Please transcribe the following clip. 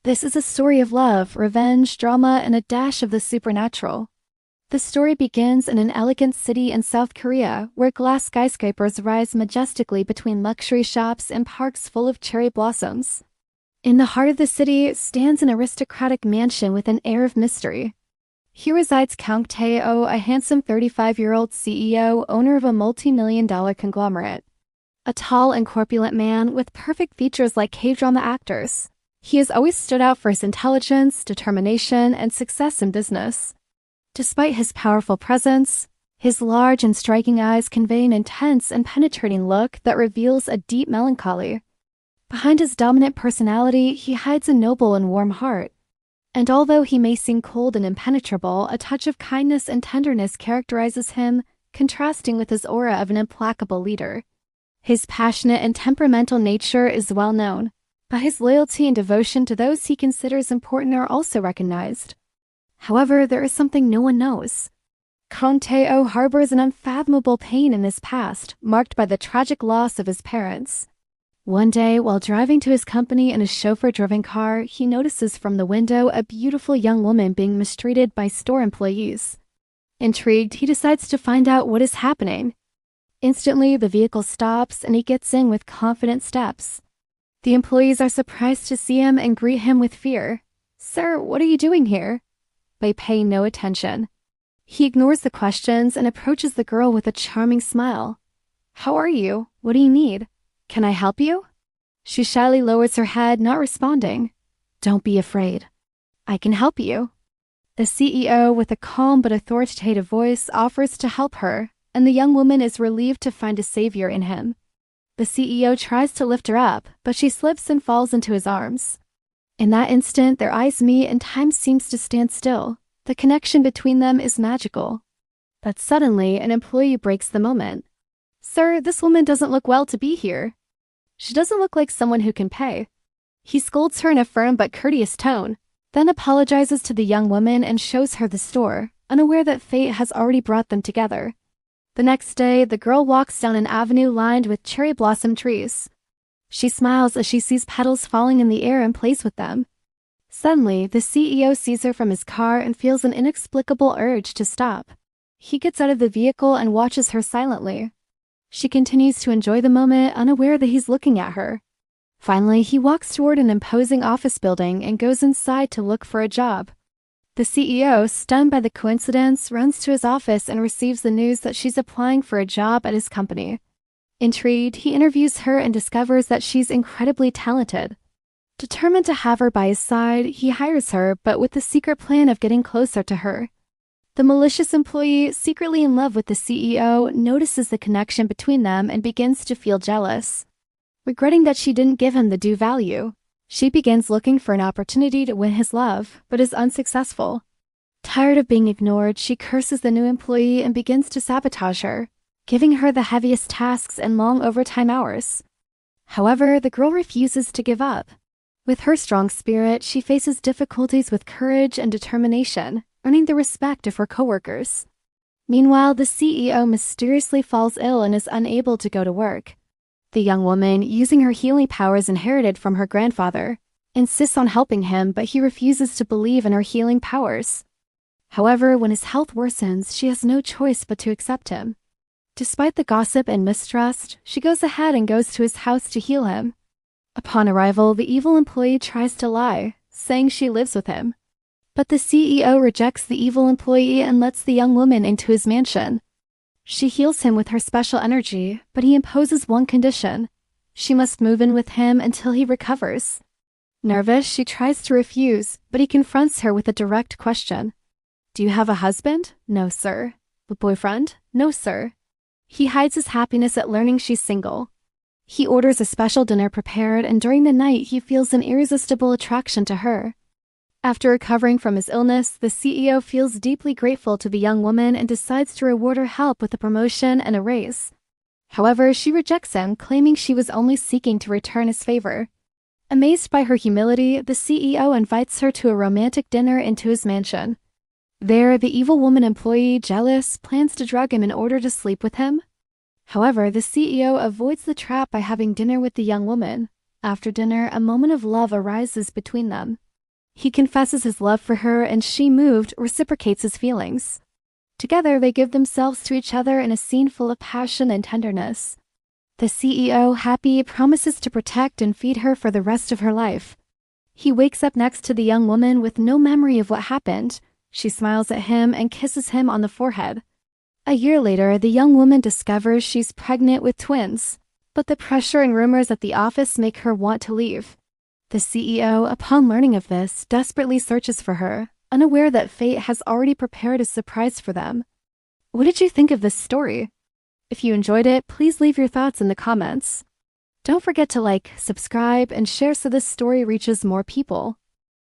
This is a story of love, revenge, drama, and a dash of the supernatural. The story begins in an elegant city in South Korea where glass skyscrapers rise majestically between luxury shops and parks full of cherry blossoms. In the heart of the city stands an aristocratic mansion with an air of mystery. Here resides Kang Ji-hoon, a handsome 35-year-old CEO, owner of a multi-million-dollar conglomerate. A tall and corpulent man with perfect features like K-drama actors. He has always stood out for his intelligence, determination, and success in business. Despite his powerful presence, his large and striking eyes convey an intense and penetrating look that reveals a deep melancholy. Behind his dominant personality, he hides a noble and warm heart. And although he may seem cold and impenetrable, a touch of kindness and tenderness characterizes him, contrasting with his aura of an implacable leader. His passionate and temperamental nature is well known, but his loyalty and devotion to those he considers important are also recognized. However, there is something no one knows. Kang Ji-hoon harbors an unfathomable pain in his past, marked by the tragic loss of his parents. One day, while driving to his company in a chauffeur-driven car, he notices from the window a beautiful young woman being mistreated by store employees. Intrigued, he decides to find out what is happening. Instantly, the vehicle stops and he gets in with confident steps. The employees are surprised to see him and greet him with fear. "Sir, what are you doing here?" They pay no attention. He ignores the questions and approaches the girl with a charming smile. "How are you? What do you need? Can I help you?" She shyly lowers her head, not responding. "Don't be afraid. I can help you." The CEO, with a calm but authoritative voice, offers to help her, and the young woman is relieved to find a savior in him. The CEO tries to lift her up, but she slips and falls into his arms. In that instant, their eyes meet and time seems to stand still. The connection between them is magical. But suddenly, an employee breaks the moment. "Sir, this woman doesn't look well to be here. She doesn't look like someone who can pay." He scolds her in a firm but courteous tone, then apologizes to the young woman and shows her the store, unaware that fate has already brought them together. The next day, the girl walks down an avenue lined with cherry blossom trees. She smiles as she sees petals falling in the air and plays with them. Suddenly, the CEO sees her from his car and feels an inexplicable urge to stop. He gets out of the vehicle and watches her silently. She continues to enjoy the moment, unaware that he's looking at her. Finally, he walks toward an imposing office building and goes inside to look for a job. The CEO, stunned by the coincidence, runs to his office and receives the news that she's applying for a job at his company. Intrigued, he interviews her and discovers that she's incredibly talented. Determined to have her by his side, he hires her, but with the secret plan of getting closer to her. The malicious employee, secretly in love with the CEO, notices the connection between them and begins to feel jealous. Regretting that she didn't give him the due value, she begins looking for an opportunity to win his love, but is unsuccessful. Tired of being ignored, she curses the new employee and begins to sabotage her, giving her the heaviest tasks and long overtime hours. However, the girl refuses to give up. With her strong spirit, she faces difficulties with courage and determination, earning the respect of her coworkers. Meanwhile, the CEO mysteriously falls ill and is unable to go to work. The young woman, using her healing powers inherited from her grandfather, insists on helping him, but he refuses to believe in her healing powers. However, when his health worsens, she has no choice but to accept him. Despite the gossip and mistrust, she goes ahead and goes to his house to heal him. Upon arrival, the evil employee tries to lie, saying she lives with him. But the CEO rejects the evil employee and lets the young woman into his mansion. She heals him with her special energy, but he imposes one condition. She must move in with him until he recovers. Nervous, she tries to refuse, but he confronts her with a direct question. "Do you have a husband?" "No, sir." "A boyfriend?" "No, sir." He hides his happiness at learning she's single. He orders a special dinner prepared, and during the night he feels an irresistible attraction to her. After recovering from his illness, the CEO feels deeply grateful to the young woman and decides to reward her help with a promotion and a raise. However, she rejects him, claiming she was only seeking to return his favor. Amazed by her humility, the CEO invites her to a romantic dinner into his mansion. There, the evil woman employee, jealous, plans to drug him in order to sleep with him. However, the CEO avoids the trap by having dinner with the young woman. After dinner, a moment of love arises between them. He confesses his love for her and she, moved, reciprocates his feelings. Together, they give themselves to each other in a scene full of passion and tenderness. The CEO, happy, promises to protect and feed her for the rest of her life. He wakes up next to the young woman with no memory of what happened. She smiles at him and kisses him on the forehead. A year later, the young woman discovers she's pregnant with twins, but the pressure and rumors at the office make her want to leave. The CEO, upon learning of this, desperately searches for her, unaware that fate has already prepared a surprise for them. What did you think of this story? If you enjoyed it, please leave your thoughts in the comments. Don't forget to like, subscribe, and share so this story reaches more people.